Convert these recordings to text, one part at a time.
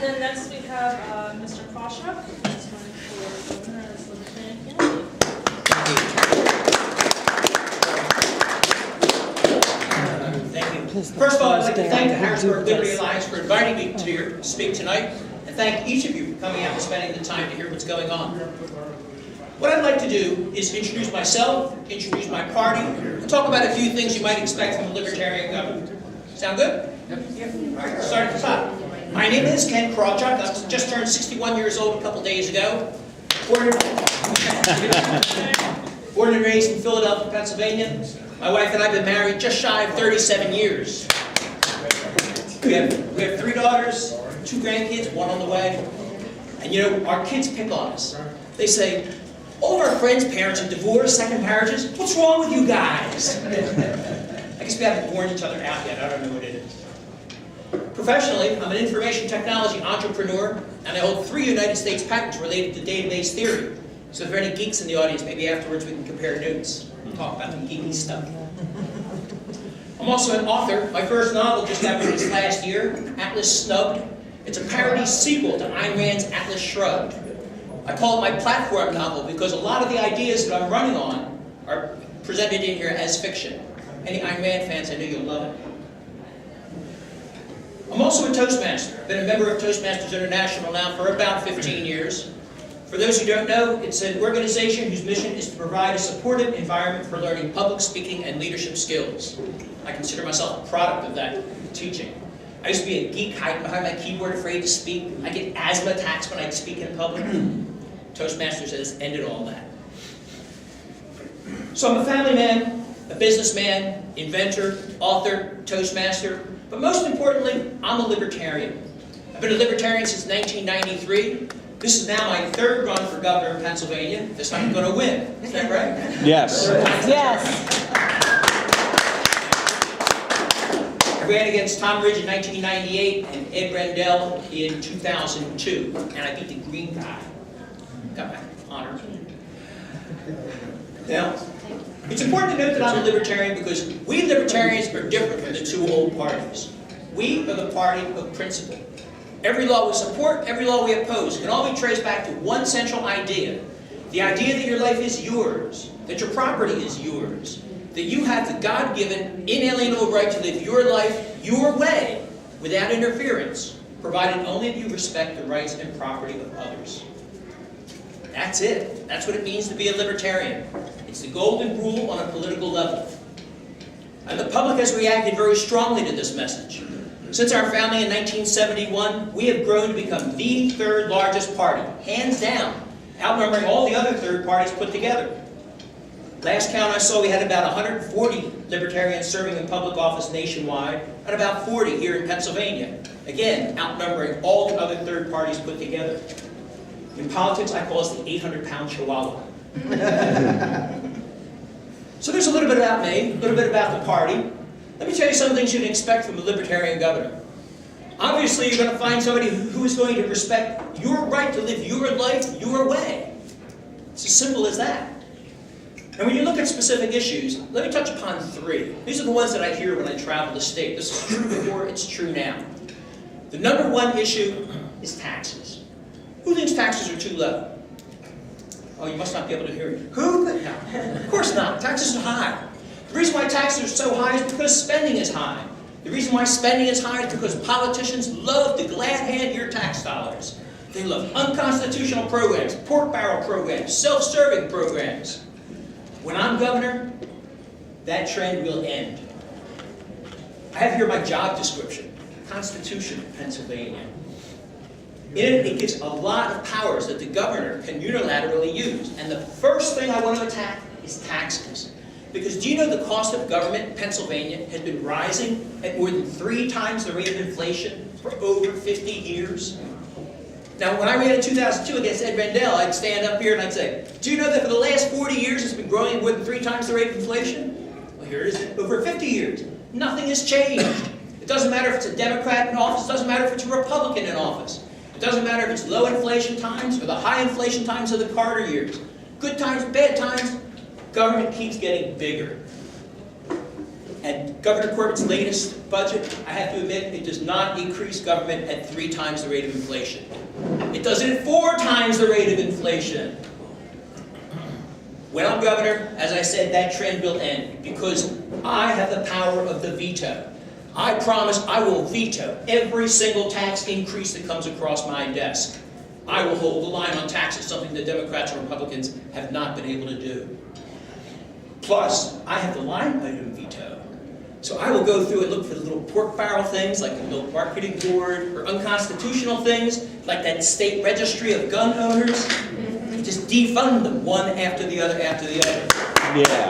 And then next we have Mr. Krawchuk, who's running for governor as Libertarian candidate. Thank you. First of all, I'd like to thank the Harrisburg Liberty Alliance for inviting me to speak tonight, and thank each of you for coming out and spending the time to hear what's going on. What I'd like to do is introduce myself, introduce my party, and talk about a few things you might expect from a libertarian governor. Sound good? Yep. All right, start at the top. My name is Krawchuk. I just turned 61 years old a couple days ago. Born and raised in Philadelphia, Pennsylvania. My wife and I have been married just shy of 37 years. We have 3 daughters, 2 grandkids, 1 on the way. And you know, our kids pick on us. They say, all of our friends' parents are divorced, second marriages. What's wrong with you guys? I guess we haven't worn each other out yet. I don't know what it is. Professionally, I'm an information technology entrepreneur, and I hold 3 United States patents related to database theory. So if there are any geeks in the audience, maybe afterwards we can compare notes and talk about the geeky stuff. I'm also an author. My first novel just got released last year, Atlas Snubbed. It's a parody sequel to Ayn Rand's Atlas Shrugged. I call it my platform novel because a lot of the ideas that I'm running on are presented in here as fiction. Any Ayn Rand fans, I know you'll love it. I'm also a Toastmaster. I've been a member of Toastmasters International now for about 15 years. For those who don't know, it's an organization whose mission is to provide a supportive environment for learning public speaking and leadership skills. I consider myself a product of that teaching. I used to be a geek hiding behind my keyboard, afraid to speak. I get asthma attacks when I speak in public. Toastmasters has ended all that. So I'm a family man, a businessman, inventor, author, Toastmaster, but most importantly, I'm a libertarian. I've been a libertarian since 1993. This is now my 3rd run for governor of Pennsylvania. This time I'm going to win. Is that right? Yes. Yes. I ran against Tom Ridge in 1998 and Ed Rendell in 2002, and I beat the green guy. Got my honor. Now, it's important to note that I'm a libertarian because we libertarians are different from the 2 old parties. We are the party of principle. Every law we support, every law we oppose can all be traced back to one central idea. The idea that your life is yours, that your property is yours, that you have the God-given, inalienable right to live your life your way without interference, provided only that you respect the rights and property of others. That's it. That's what it means to be a libertarian. It's the golden rule on a political level. And the public has reacted very strongly to this message. Since our founding in 1971, we have grown to become the 3rd largest party, hands down, outnumbering all the other 3rd parties put together. Last count I saw, we had about 140 libertarians serving in public office nationwide, and about 40 here in Pennsylvania. Again, outnumbering all the other 3rd parties put together. In politics, I call us the 800-pound chihuahua. So there's a little bit about me, a little bit about the party. Let me tell you some things you can expect from a libertarian governor. Obviously, you're going to find somebody who is going to respect your right to live your life your way. It's as simple as that. And when you look at specific issues, let me touch upon 3. These are the ones that I hear when I travel the state. This is true before, it's true now. The number 1 issue is taxes. Who thinks taxes are too low? Oh, you must not be able to hear me. Who? No, of course not. Taxes are high. The reason why taxes are so high is because spending is high. The reason why spending is high is because politicians love to glad hand your tax dollars. They love unconstitutional programs, pork barrel programs, self-serving programs. When I'm governor, that trend will end. I have here my job description, Constitution of Pennsylvania. In it, it gives a lot of powers that the governor can unilaterally use. And the first thing I want to attack is taxes. Because do you know the cost of government in Pennsylvania has been rising at more than 3 times the rate of inflation for over 50 years? Now, when I ran in 2002 against Ed Rendell, I'd stand up here and I'd say, do you know that for the last 40 years it's been growing at more than 3 times the rate of inflation? Well, here it is, over 50 years. Nothing has changed. It doesn't matter if it's a Democrat in office, it doesn't matter if it's a Republican in office. It doesn't matter if it's low inflation times or the high inflation times of the Carter years. Good times, bad times, government keeps getting bigger. And Governor Corbett's latest budget, I have to admit, it does not increase government at 3 times the rate of inflation. It does it at 4 times the rate of inflation. When I'm governor, as I said, that trend will end because I have the power of the veto. I promise I will veto every single tax increase that comes across my desk. I will hold the line on taxes, something the Democrats and Republicans have not been able to do. Plus, I have the line item veto. So I will go through and look for the little pork barrel things like the Milk Marketing Board, or unconstitutional things like that state registry of gun owners. Just defund them one after the other after the other. Yeah.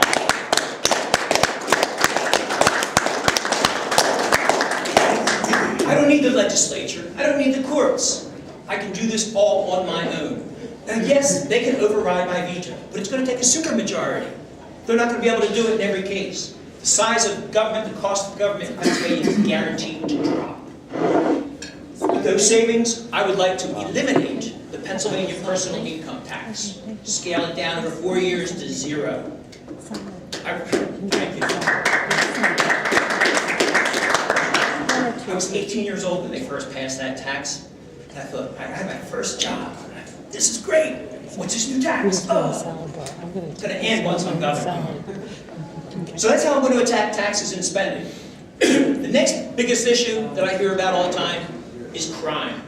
I don't need the legislature. I don't need the courts. I can do this all on my own. Now, yes, they can override my veto, but it's going to take a supermajority. They're not going to be able to do it in every case. The size of government, the cost of government in Pennsylvania is guaranteed to drop. With those savings, I would like to eliminate the Pennsylvania personal income tax. Scale it down over 4 years to 0. Thank you. I was 18 years old when they first passed that tax. And I thought, I had my first job. This is great. What's this new tax? Oh, it's going to end once I'm governor. So that's how I'm going to attack taxes and spending. The next biggest issue that I hear about all the time is crime.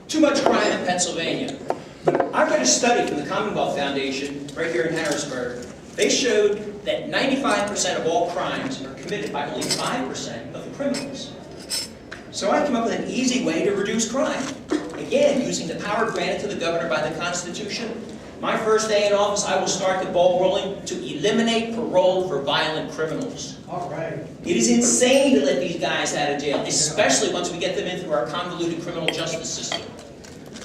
Too much crime in Pennsylvania. I've read a study from the Commonwealth Foundation right here in Harrisburg. They showed that 95% of all crimes are committed by only 5% of the criminals. So I came up with an easy way to reduce crime. Again, using the power granted to the governor by the Constitution. My first day in office, I will start the ball rolling to eliminate parole for violent criminals. All right. It is insane to let these guys out of jail, especially once we get them in through our convoluted criminal justice system.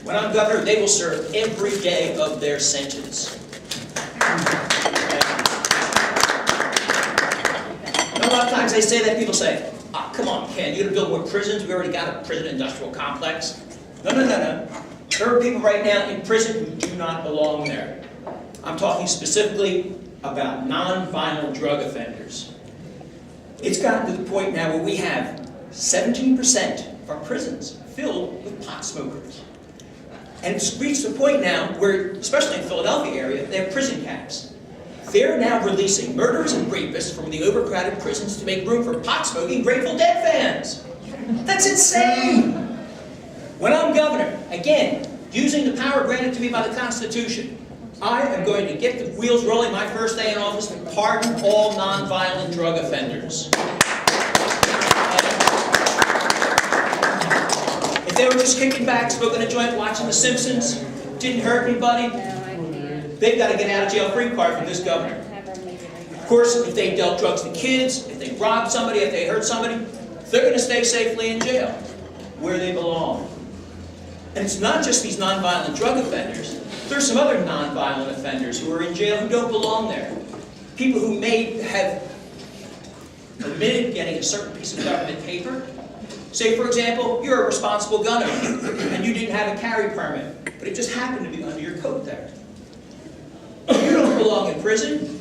When I'm governor, they will serve every day of their sentence. And a lot of times they say that, people say, "Ah, come on, Ken, you're going to build more prisons? We already got a prison industrial complex." No, no, no, no. There are people right now in prison who do not belong there. I'm talking specifically about non-violent drug offenders. It's gotten to the point now where we have 17% of our prisons filled with pot smokers. And it's reached a point now where, especially in the Philadelphia area, they have prison caps. They're now releasing murderers and rapists from the overcrowded prisons to make room for pot-smoking Grateful Dead fans. That's insane! When I'm governor, again, using the power granted to me by the Constitution, I am going to get the wheels rolling my first day in office and pardon all non-violent drug offenders. If they were just kicking back, smoking a joint, watching The Simpsons, didn't hurt anybody, they've got to get out of jail free card from this governor. Of course, if they dealt drugs to kids, if they robbed somebody, if they hurt somebody, they're going to stay safely in jail, where they belong. And it's not just these non-violent drug offenders. There's some other non-violent offenders who are in jail who don't belong there. People who may have omitted getting a certain piece of government paper. Say, for example, you're a responsible gun owner, and you didn't have a carry permit, but it just happened to be under your coat there. You don't belong in prison.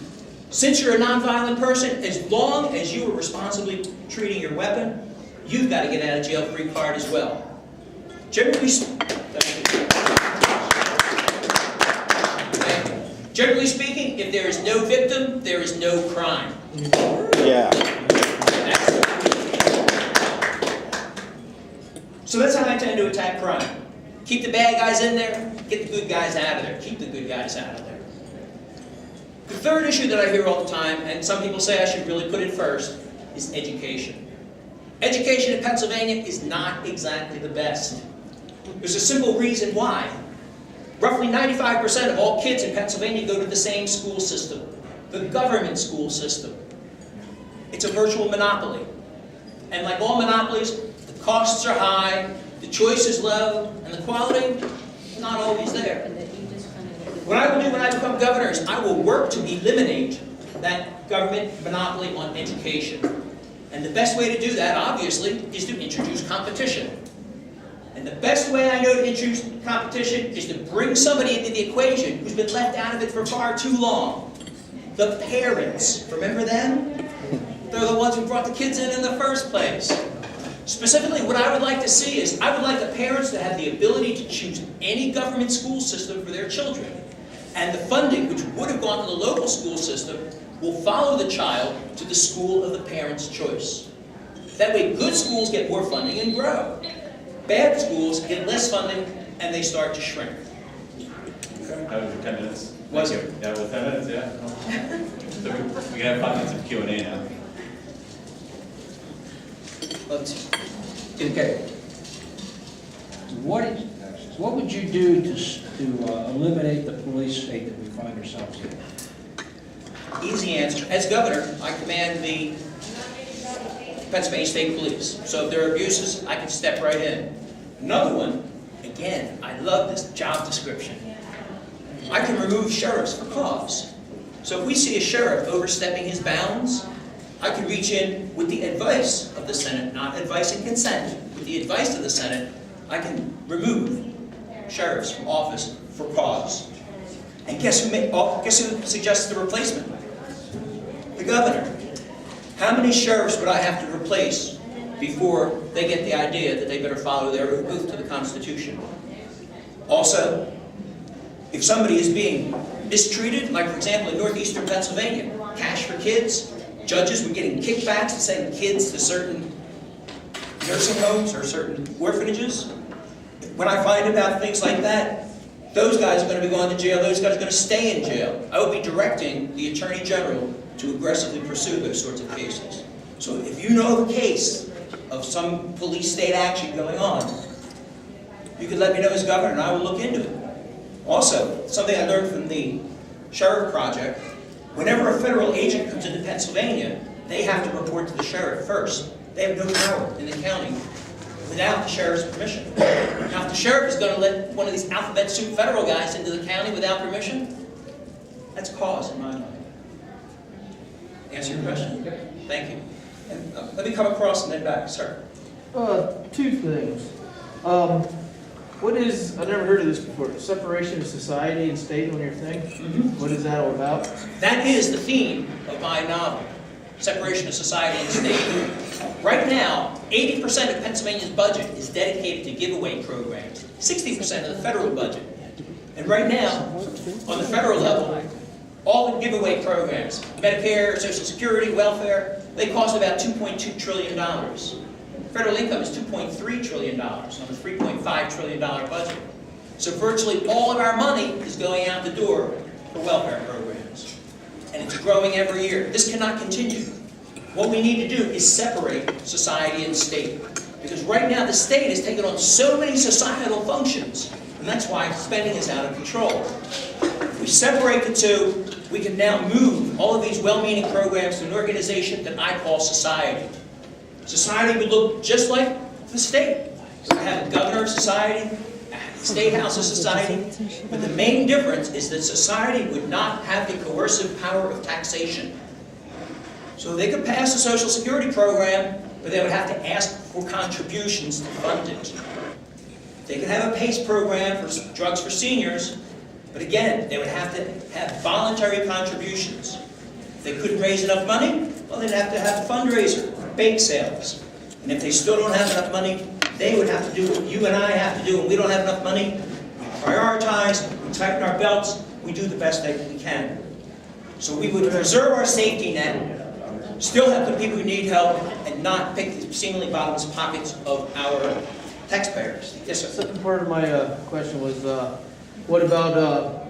Since you're a non-violent person, as long as you were responsibly treating your weapon, you've got to get out of jail free card as well. Generally speaking, if there is no victim, there is no crime. Yeah. So that's how I tend to attack crime. Keep the bad guys in there, get the good guys out of there. Keep the good guys out of there. The third issue that I hear all the time, and some people say I should really put it first, is education. Education in Pennsylvania is not exactly the best. There's a simple reason why. Roughly 95% of all kids in Pennsylvania go to the same school system, the government school system. It's a virtual monopoly. And like all monopolies, the costs are high, the choice is low, and the quality is not always there. What I will do when I become governor is I will work to eliminate that government monopoly on education. And the best way to do that, obviously, is to introduce competition. And the best way I know to introduce competition is to bring somebody into the equation who's been left out of it for far too long. The parents. Remember them? The They're the ones who brought the kids in the first place. Specifically, what I would like to see is, I would like the parents to have the ability to choose any government school system for their children. And the funding, which would have gone to the local school system, will follow the child to the school of the parent's choice. That way, good schools get more funding and grow. Bad schools get less funding and they start to shrink. That was your 10 minutes. Was Thank it? you. Yeah, it was 10 minutes, yeah. So we have 5 minutes of Q&A now. Let's see. Okay. What would you do to eliminate the police state that we find ourselves in? Easy answer. As governor, I command the Pennsylvania State Police. So if there are abuses, I can step right in. Another one, again, I love this job description. I can remove sheriffs for cause. So if we see a sheriff overstepping his bounds, I can reach in with the advice of the Senate, not advice and consent. With the advice of the Senate, I can remove sheriffs from office for cause. And guess who suggests the replacement? The governor. How many sheriffs would I have to replace before they get the idea that they better follow their oath to the Constitution? Also, if somebody is being mistreated, like for example in northeastern Pennsylvania, cash for kids, judges were getting kickbacks to send kids to certain nursing homes or certain orphanages. When I find about things like that, those guys are going to be going to jail, those guys are going to stay in jail. I will be directing the Attorney General to aggressively pursue those sorts of cases. So if you know of a case of some police state action going on, you can let me know as governor and I will look into it. Also, something I learned from the Sheriff Project, whenever a federal agent comes into Pennsylvania, they have to report to the sheriff first. They have no power in the county without the sheriff's permission. Now, if the sheriff is going to let one of these alphabet soup federal guys into the county without permission, that's cause in my mind. Answer your question? Thank you. And, let me come across and then back, sir. Two things. What is, I've never heard of this before, separation of society and state on your thing? What is that all about? That is the theme of my novel, Separation of Society and State. Right now, 80% of Pennsylvania's budget is dedicated to giveaway programs, 60% of the federal budget. And right now, on the federal level, all the giveaway programs, Medicare, Social Security, welfare, they cost about $2.2 trillion. Federal income is $2.3 trillion on a $3.5 trillion budget. So virtually all of our money is going out the door for welfare programs. And it's growing every year. This cannot continue. What we need to do is separate society and state. Because right now the state has taken on so many societal functions, and that's why spending is out of control. If we separate the two, we can now move all of these well-meaning programs to an organization that I call society. Society would look just like the state. We have a governor of society, a state house of society, but the main difference is that society would not have the coercive power of taxation. So they could pass a Social Security program, but they would have to ask for contributions to fund it. They could have a PACE program for drugs for seniors, but again, they would have to have voluntary contributions. If they couldn't raise enough money, well, they'd have to have a fundraiser, bake sales. And if they still don't have enough money, they would have to do what you and I have to do. When we don't have enough money, we prioritize, we tighten our belts, we do the best that we can. So we would preserve our safety net, still help the people who need help, and not pick the seemingly bottomless pockets of our taxpayers. Yes, sir. Second part of my question was, what about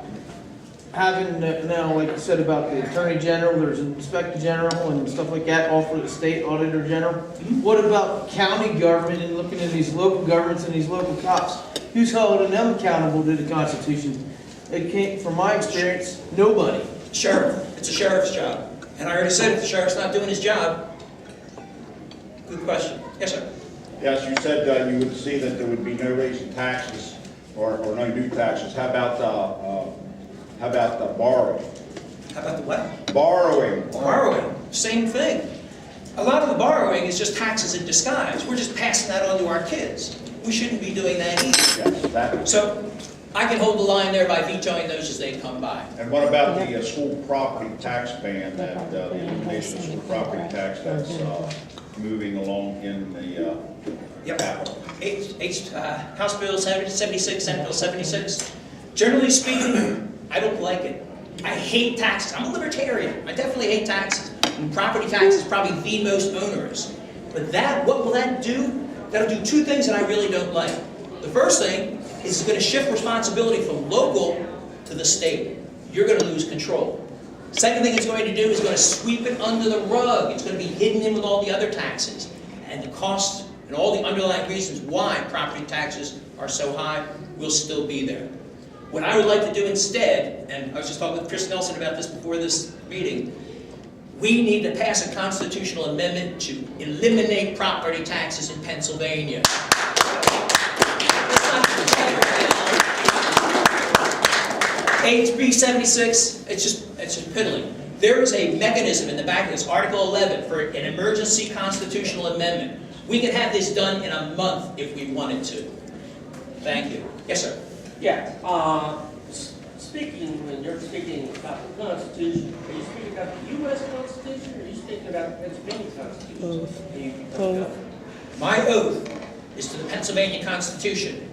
having, now, like you said about the Attorney General, there's an Inspector General and stuff like that, all for the State Auditor General. What about county government and looking at these local governments and these local cops? Who's holding them accountable to the Constitution? It can't, from my experience, nobody. Sheriff. It's a sheriff's job. And I already said if the sheriff's not doing his job. Good question. Yes, sir. Yes, you said you would see that there would be no raise in taxes or no new taxes. How about the borrowing? How about the what? Borrowing. Borrowing. Same thing. A lot of the borrowing is just taxes in disguise. We're just passing that on to our kids. We shouldn't be doing that either. Yes, that. So I can hold the line there by vetoing those as they come by. And what about the school property tax ban, that the elimination of school property tax that's moving along in the Yep. capital? House Bill 76, Senate Bill 76. Generally speaking, I don't like it. I hate taxes. I'm a libertarian. I definitely hate taxes. And property tax is probably the most onerous. But what will that do? That'll do two things that I really don't like. The first thing is it's going to shift responsibility from local to the state. You're going to lose control. Second thing it's going to do is going to sweep it under the rug. It's going to be hidden in with all the other taxes. And the costs and all the underlying reasons why property taxes are so high will still be there. What I would like to do instead, and I was just talking with Chris Nelson about this before this meeting, we need to pass a constitutional amendment to eliminate property taxes in Pennsylvania. HB 76, it's just piddling. There is a mechanism in the back of this, Article 11, for an emergency constitutional amendment. We can have this done in a month if we wanted to. Thank you. Yes, sir. Yeah, when you're speaking about the Constitution, are you speaking about the U.S. Constitution, or are you speaking about the Pennsylvania Constitution? Both. My oath is to the Pennsylvania Constitution.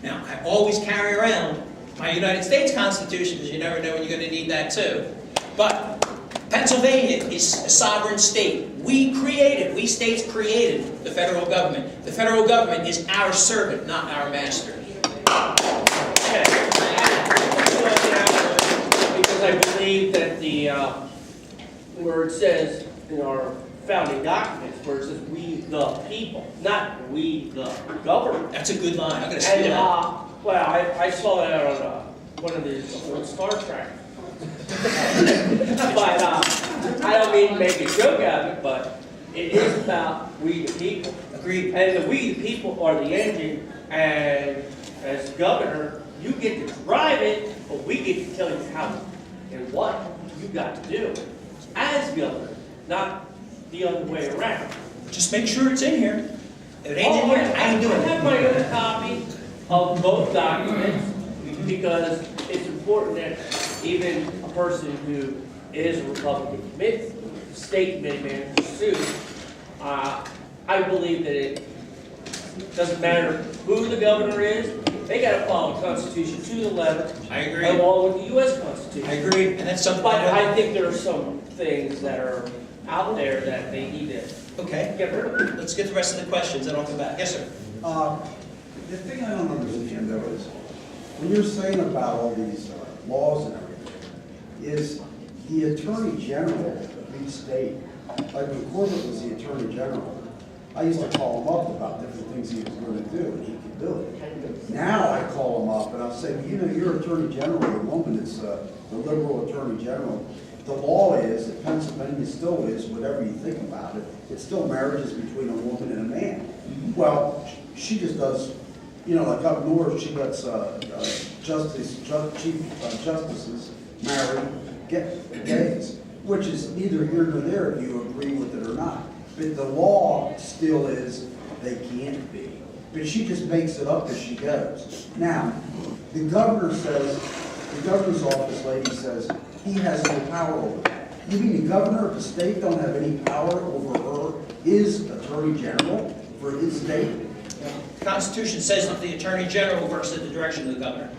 Now, I always carry around my United States Constitution, because you never know when you're going to need that too. But Pennsylvania is a sovereign state. We states created the federal government. The federal government is our servant, not our master. Because I believe that where it says in our founding documents, where it says "we the people," not "we the government." That's a good line. I'm going to steal that. Well, I saw that on one of the old Star Trek. But I don't mean to make a joke out of it, but it is about we the people. Agreed. And the we the people are the engine, and as governor, you get to drive it, but we get to tell you how and what you got to do as governor, not the other way around. Just make sure it's in here. If it ain't in here, I ain't doing I have it. my own copy of both documents because it's important that even a person who is a Republican state committeeman pursues, I believe that it doesn't matter who the governor is, they got to follow the Constitution to the letter. I agree. Along with the U.S. Constitution. I agree, and that's something. But I think there are some things that are out there that they need to Okay. get rid of. Let's get the rest of the questions, and I'll come back. Yes, sir. The thing I don't understand though is, when you're saying about all these laws and everything, is the Attorney General of each state, like when Corbett was the Attorney General, I used to call him up about different things he was going to do, and he could do it. Now I call him up and I'll say, well, you know, you're Attorney General, the woman is the liberal Attorney General. The law is that Pennsylvania still is, whatever you think about it, it's still marriages between a woman and a man. Well, she just does, you know, like up north, she lets chief justices marry gays, which is neither here nor there if you agree with it or not. But the law still is they can't be. But she just makes it up as she goes. Now, the governor says, the governor's office lady says, he has no power over that. You mean the governor of the state don't have any power over her, his attorney general for his state? The Constitution says that the Attorney General works at the direction of the governor.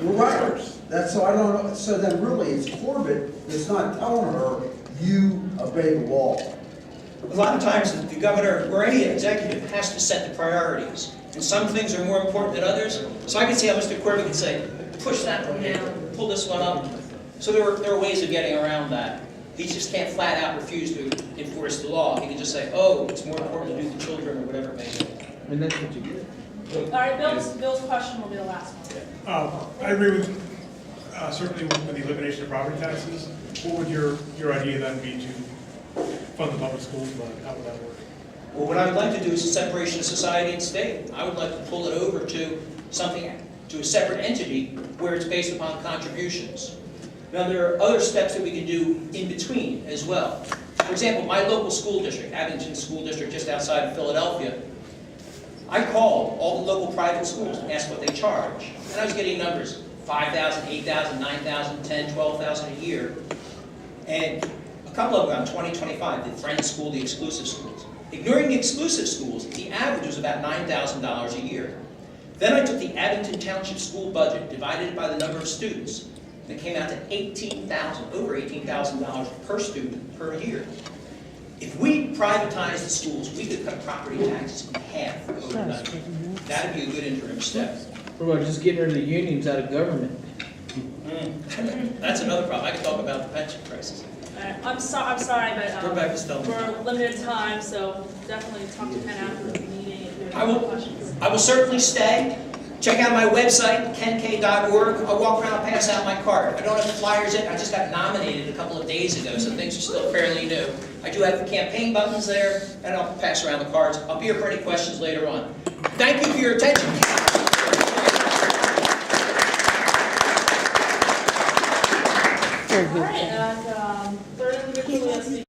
Well, right. That's, so I don't know, so then really it's Corbett that's not telling her, you obey the law. A lot of times the governor or any executive has to set the priorities. And some things are more important than others. So I can see how Mr. Corbett can say, push that one down, pull this one up. So there are ways of getting around that. He just can't flat out refuse to enforce the law. He can just say, oh, it's more important to do the children or whatever it may be. And that's what you get. All right, Bill's question will be the last one. I agree with, certainly with the elimination of property taxes. What would your idea then be to fund the public schools, but how would that work? Well, what I would like to do is a separation of society and state. I would like to pull it over to something, to a separate entity where it's based upon contributions. Now, there are other steps that we can do in between as well. For example, my local school district, Abington School District, just outside of Philadelphia, I called all the local private schools and asked what they charge. And I was getting numbers, 5,000, 8,000, 9,000, 10, 12,000 a year. And a couple of them around 20, 25, the Friends School, the exclusive schools. Ignoring the exclusive schools, the average was about $9,000 a year. Then I took the Abington Township school budget, divided it by the number of students, and it came out to over $18,000 per student per year. If we privatized the schools, we could cut property taxes in half overnight. That'd be a good interim step. What about just getting rid of the unions out of government? That's another problem. I could talk about the pension crisis. I'm sorry, but Rebecca's telling me. we're limited time, so definitely talk to Ken after the meeting if you have I any will, questions. I will certainly stay. Check out my website, kenk.org. I'll walk around and pass out my card. I don't have the flyers yet. I just got nominated a couple of days ago, so things are still fairly new. I do have the campaign buttons there, and I'll pass around the cards. I'll be here for any questions later on. Thank you for your attention. All right, and third individual,